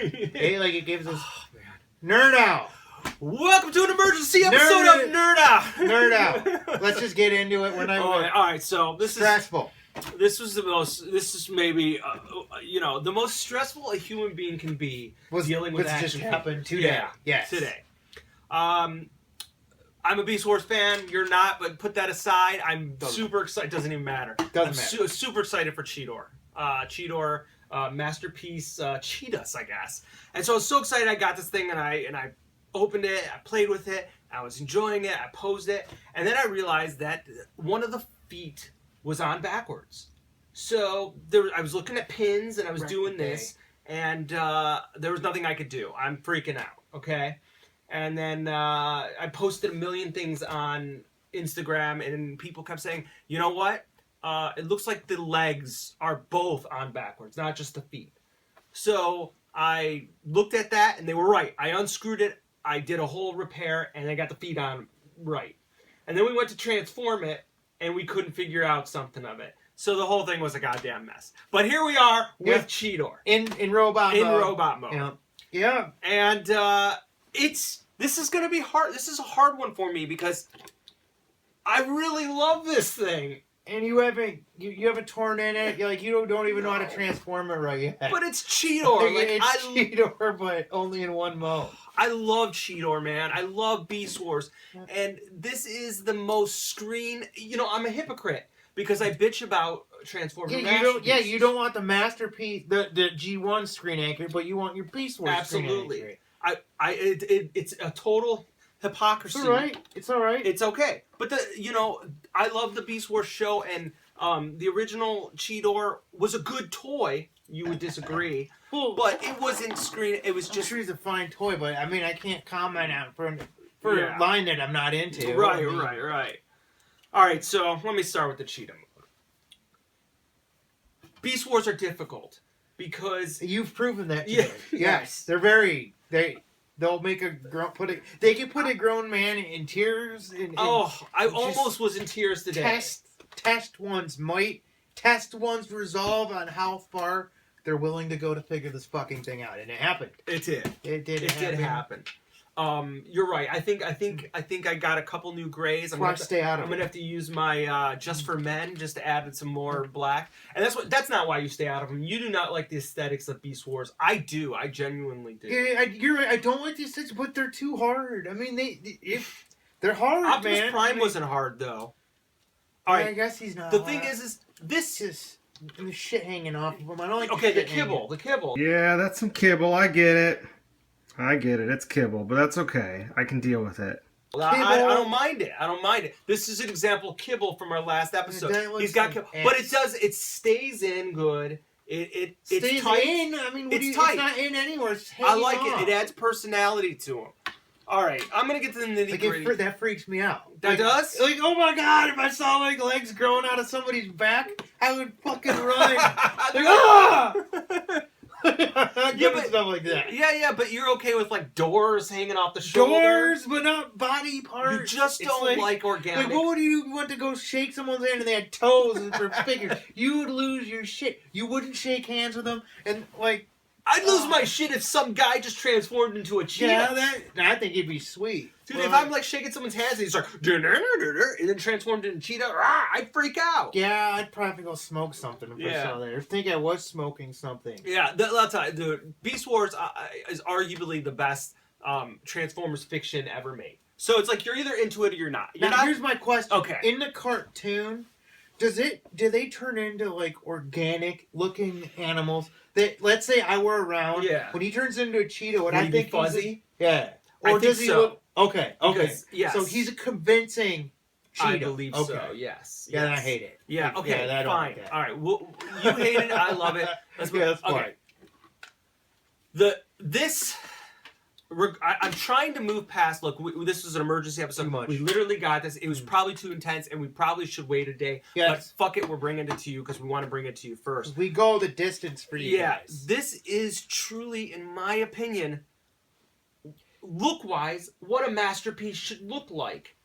Like it gives us Nerd Out. Welcome to an emergency episode of Nerd Out. Nerd Out. Let's just get into it. We're not all right. So this stressful. This is maybe the most stressful a human being can be dealing with action. Just happened today. Yeah, yes. Today. I'm a Beast Wars fan. You're not, but put that aside. I'm super excited. Doesn't even matter. I'm super excited for Cheetor. Cheetor, Masterpiece Cheetos, I guess. And so I was so excited. I got this thing and I opened it. I played with it. I was enjoying it. I posed it, and then I realized that one of the feet was on backwards. So I was looking at pins and I was doing this, and there was nothing I could do. I'm freaking out. Okay. And then I posted a million things on Instagram, and people kept saying, you know what? It looks like the legs are both on backwards, not just the feet. So I looked at that, and they were right. I unscrewed it. I did a whole repair, and I got the feet on right. And then we went to transform it, and we couldn't figure out something of it. So the whole thing was a goddamn mess. But here we are with Cheetor. In robot mode. In robot mode. Yeah. And this is going to be hard. This is a hard one for me because I really love this thing. And you haven't torn in it. You're like, you don't even know how to transform it right yet. But it's Cheetor. It's Cheetor, but only in one mode. I love Cheetor, man. I love Beast Wars. And this is the most screen... I'm a hypocrite because I bitch about Transformers Masterpiece. You don't want the Masterpiece, the G1 screen anchor, but you want your Beast Wars screen anchor. It's a total hypocrisy. It's all right. It's okay. But I love the Beast Wars show, and the original Cheetor was a good toy. You would disagree. But it wasn't screen. It was just... I'm sure it's a fine toy, but I mean, I can't comment on for a line that I'm not into. Right. All right, so let me start with the Cheetah mode. Beast Wars are difficult because you've proven that. Yes, they're very They'll make they can put a grown man in tears. I almost was in tears today. Test one's might. Test one's resolve on how far they're willing to go to figure this fucking thing out, and it happened. It did. It did happen. You're right. I think I got a couple new grays. I'm gonna have to use my Just for Men just to add some more black. And that's not why you stay out of them. You do not like the aesthetics of Beast Wars. I do. I genuinely do. Yeah, you're right. I don't like the aesthetics, but they're too hard. I mean, they're hard, Optimus man. Prime wasn't hard though. All right. I guess he's not. The thing is this is the shit hanging off of him. I don't like. Okay, the kibble. Yeah, that's some kibble. I get it. It's kibble, but that's okay. I can deal with it. I don't mind it. This is an example of kibble from our last episode. He's got kibble, but it stays in good. It stays tight. in. I mean, it's tight. It's not in anywhere. It's I like off. it. It adds personality to him. All right, I'm gonna get to the nitty gritty. That freaks me out. That does? Like, oh my god! If I saw legs growing out of somebody's back, I would fucking run. Stuff like that. Yeah, but you're okay with doors hanging off the shoulder. Doors, but not body parts. You just don't like organic. Like, what would you want to go shake someone's hand and they had toes for figures? You would lose your shit. You wouldn't shake hands with them, and I'd lose my shit if some guy just transformed into a cheetah. Yeah, I think it'd be sweet. Dude, if I'm shaking someone's hands and he's like, and then transformed into a cheetah, I'd freak out. Yeah, I'd probably go smoke something if I saw that. Or think I was smoking something. Yeah, that's dude. Beast Wars is arguably the best Transformers fiction ever made. So it's you're either into it or you're not. Here's my question. Okay. In the cartoon, do they turn into organic looking animals? That, let's say I were around. Yeah. When he turns into a cheetah, would I think fuzzy? Yeah. Or does he look? Okay. Yes. So he's a convincing cheetah. I believe so. Yes. Yeah, I hate it. Yeah. Okay. Yeah, fine. All right. Well, you hate it. I love it. That's okay. I'm trying to move past. Look, this was an emergency episode. Too much. We literally got this. It was probably too intense, and we probably should wait a day. Yes. But fuck it, we're bringing it to you because we want to bring it to you first. We go the distance for you guys. This is truly, in my opinion, look-wise, what a masterpiece should look like.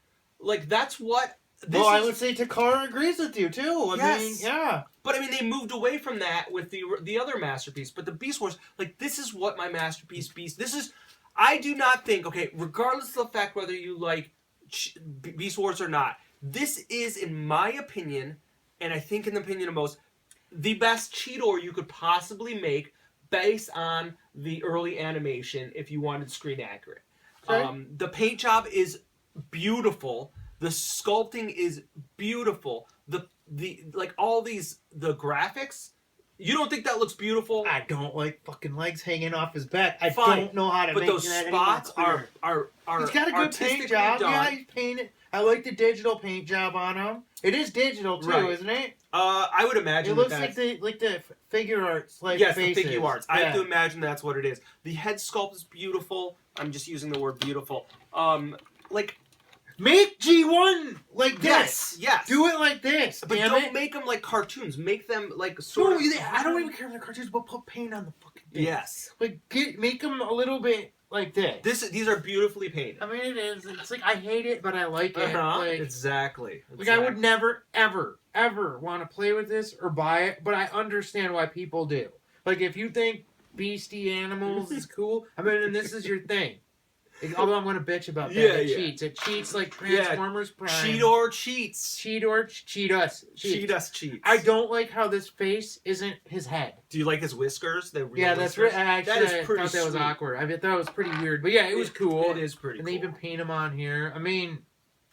That's what I would say Takara agrees with you too. I mean, yeah. But I mean, they moved away from that with the other masterpiece. But the Beast Wars, like, this is what my masterpiece Beast. This is, I do not think. Okay, regardless of the fact whether you like Beast Wars or not, this is, in my opinion, and I think in the opinion of most, the best Cheetor you could possibly make based on the early animation. If you wanted screen accurate, the paint job is beautiful. The sculpting is beautiful. The like all these the graphics. You don't think that looks beautiful? I don't like fucking legs hanging off his back. I don't know how to make that. But those spots are He's got a good paint job. Done. Yeah, he's painted. I like the digital paint job on him. It is digital too, isn't it? I would imagine it looks like the figure arts, like yes, faces. the figure arts. I have to imagine that's what it is. The head sculpt is beautiful. I'm just using the word beautiful. Like. Make G1 like this. Yes. Do it like this. But don't make them like cartoons. Make them like sort of. I don't even care if they're cartoons, but put paint on the fucking thing. Yes. Like make them a little bit like this. These are beautifully painted. I mean, it is. It's like I hate it, but I like it. Like, exactly. Like I would never, ever, ever want to play with this or buy it, but I understand why people do. Like if you think beastie animals is cool, I mean, and this is your thing. Although I'm going to bitch about that. It cheats. It cheats like Transformers Prime. Cheetor cheats. Cheat us. Cheat us cheats. I don't like how this face isn't his head. Do you like his whiskers? That's right. Actually, I thought that was awkward. I thought it was pretty weird. But yeah, it was cool. It is pretty cool. And they even paint him on here. I mean,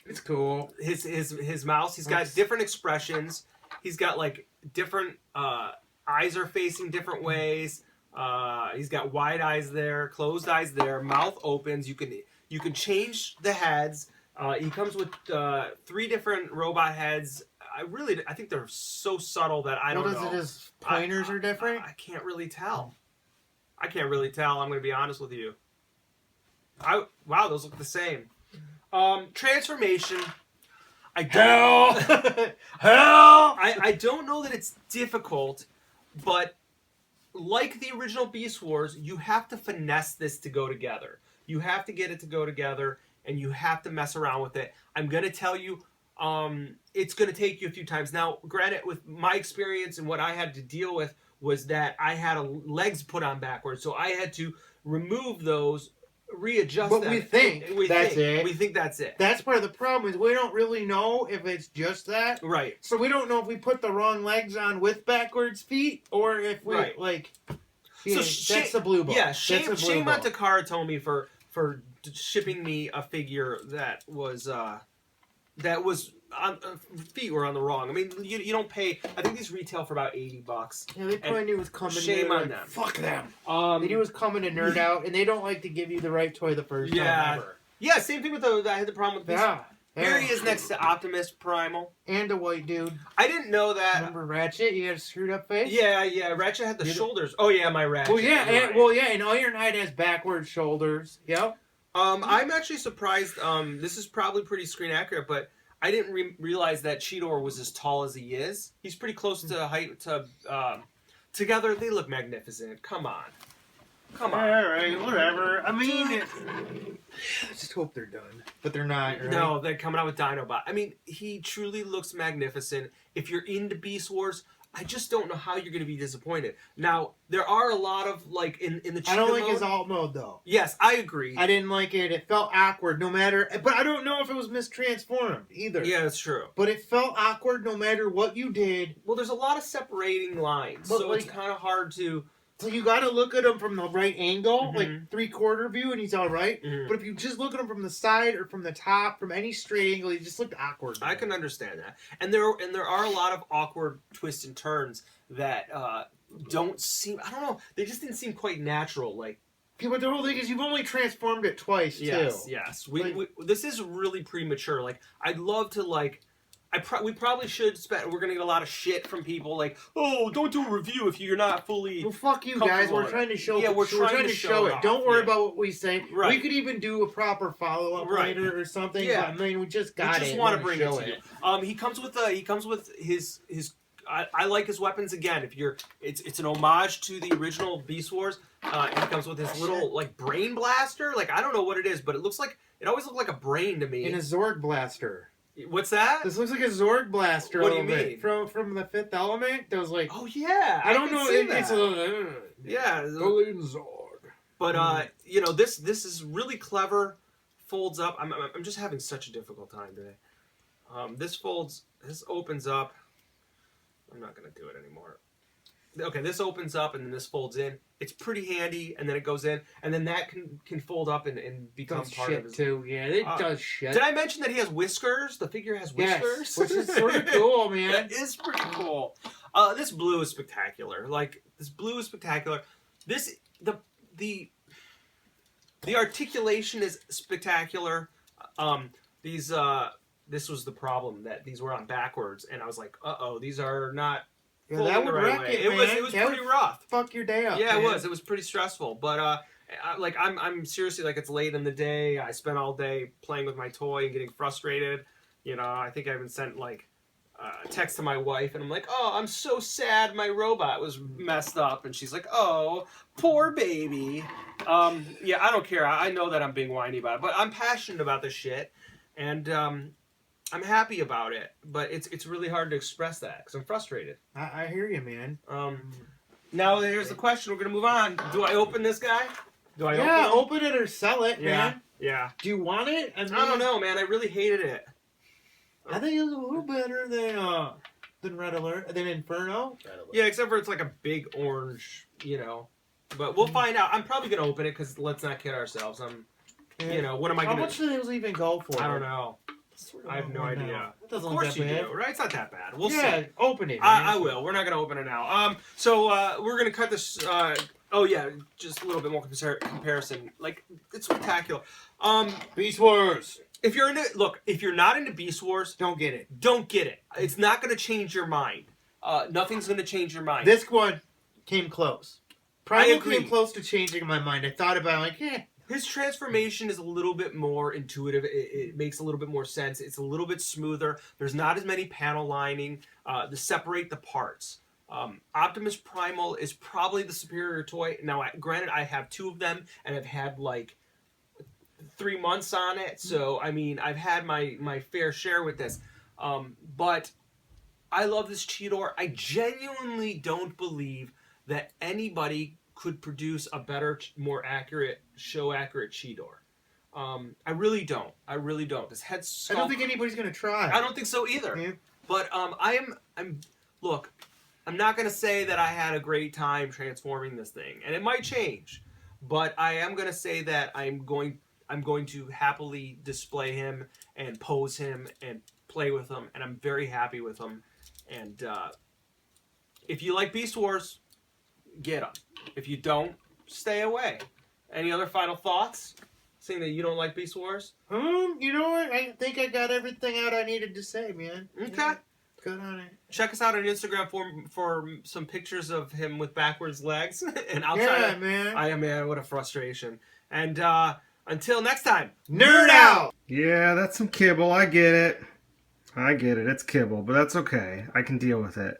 it's cool. His mouth, he's got different expressions. He's got like different eyes are facing different ways. He's got wide eyes there, closed eyes there, mouth opens. You can change the heads. He comes with 3 different robot heads. I think they're so subtle that I don't know. What is it? His pointers are different? I can't really tell. I'm going to be honest with you. Wow, those look the same. Transformation. Hell! I don't know that it's difficult, but like the original Beast Wars, you have to finesse this to go together. You have to get it to go together, and you have to mess around with it. I'm going to tell you, it's going to take you a few times. Now, granted, with my experience and what I had to deal with was that I had legs put on backwards, so I had to remove those, readjust them. But we think that's it. We think that's it. That's part of the problem is we don't really know if it's just that. Right. So we don't know if we put the wrong legs on with backwards feet or if we that's the blue ball. Yeah, shame on Takara Tomy for shipping me a figure that was feet were on the wrong. I mean, you don't pay. I think these retail for about $80. Yeah, they probably knew it was coming. Shame on them. Fuck them. They knew it was coming to Nerd Out, and they don't like to give you the right toy the first time ever. Yeah, same thing with I had the problem with this. Here he is next to Optimus Primal. And a white dude. I didn't know that. Remember Ratchet? You had a screwed up face? Yeah. Ratchet had the shoulders. Oh yeah, my Ratchet. Well, yeah, and Ironhide has backwards shoulders. Yep. I'm actually surprised. This is probably pretty screen accurate, but I didn't realize that Cheetor was as tall as he is. He's pretty close to height to. Together, they look magnificent. Come on. All right, whatever. I mean, I just hope they're done, but they're not. Right? No, they're coming out with Dinobot. I mean, he truly looks magnificent. If you're into Beast Wars, I just don't know how you're going to be disappointed. Now, there are a lot of, like, in the Cheetah I don't like mode, his alt mode, though. Yes, I agree. I didn't like it. It felt awkward no matter... But I don't know if it was mistransformed, either. Yeah, that's true. But it felt awkward no matter what you did. Well, there's a lot of separating lines, so it's kind of hard to... So you got to look at him from the right angle, like 3/4 view, and he's all right. But if you just look at him from the side or from the top, from any straight angle, he just looked awkward. I can understand that, and there are a lot of awkward twists and turns that don't seem. I don't know. They just didn't seem quite natural. Like, yeah, but the whole thing is you've only transformed it twice too. Yes. This is really premature. Like, I'd love to like. We probably should spend. We're gonna get a lot of shit from people like, "Oh, don't do a review if you're not fully." Well, fuck you guys. We're trying to show. Yeah, we're trying to show it. Don't worry about what we say. Right. We could even do a proper follow up later or something. Yeah. But, I mean, we just got it. We just want to bring it to you. He comes with his. I like his weapons again. It's an homage to the original Beast Wars. He comes with his little like brain blaster. Like, I don't know what it is, but it always looked like a brain to me. And a Zorg blaster. What's that? This looks like a Zorg blaster. What do you a little mean? bit. From the Fifth Element? Those like. Oh yeah, I don't can know. see It's that. a Yeah. Golden Zorg. But you know, this is really clever. Folds up. I'm just having such a difficult time today. This opens up. I'm not gonna do it anymore. Okay, this opens up and then this folds in. It's pretty handy, and then it goes in, and then that can fold up and become Does part shit of his. too. Yeah, it does shit. Did I mention that he has whiskers? The figure has whiskers, Yes, which is sort of cool, man. That is pretty cool. This blue is spectacular. Like this blue is spectacular. This the articulation is spectacular. This was the problem that these were on backwards, and I was like, uh-oh, these are not. Yeah, that would wreck it, man. It was pretty rough. Fuck your day up. Yeah, man. it was pretty stressful. But I'm seriously, like, it's late in the day. I spent all day playing with my toy and getting frustrated. You know, I think I even sent like a text to my wife, and I'm like, oh, I'm so sad my robot was messed up, and she's like, oh, poor baby. Yeah, I don't care. I know that I'm being whiny about it, but I'm passionate about this shit, and I'm happy about it, but it's really hard to express that because I'm frustrated. I hear you, man. Now here's the question. We're gonna move on. Do I open this guy? Do I open it or sell it, man. Yeah. Do you want it? I don't know, man. I really hated it. I think it was a little better than Red Alert, than Inferno. Yeah, except for it's like a big orange, you know. But we'll find out. I'm probably gonna open it because let's not kid ourselves. You know, what am I gonna? How much do those even go for? I don't know. I have no idea. It doesn't Of look course that you bad. do, right? It's not that bad. We'll Yeah, see. open it. I will. We're not gonna open it now. So we're gonna cut this. Oh yeah, just a little bit more comparison. Like it's spectacular. Beast Wars. If you're not into Beast Wars, Don't get it. don't get it. It's not gonna change your mind. Nothing's gonna change your mind. This one came close. Primal agree. came close to changing my mind. I thought about it, like, His transformation is a little bit more intuitive. It makes a little bit more sense. It's a little bit smoother. There's not as many panel lining to separate the parts. Optimus Primal is probably the superior toy. Now, granted, I have two of them, and I've had like 3 months on it. So, I mean, I've had my fair share with this. But I love this Cheetor. I genuinely don't believe that anybody could produce a better, more accurate, show-accurate Cheetor. I really don't. This head sculpt, I don't think anybody's gonna try. I don't think so either. Yeah. But look, I'm not gonna say that I had a great time transforming this thing, and it might change. But I am gonna say that I'm going to happily display him and pose him and play with him, and I'm very happy with him. And if you like Beast Wars, get them. If you don't, stay away. Any other final thoughts? Seeing that you don't like Beast Wars? You know what? I think I got everything out I needed to say, man. Okay. Yeah, good on it. Check us out on Instagram for some pictures of him with backwards legs. And I'll try Yeah, to, man. man, what a frustration. And until next time, Nerd out! Yeah, that's some kibble. I get it. It's kibble, but that's okay. I can deal with it.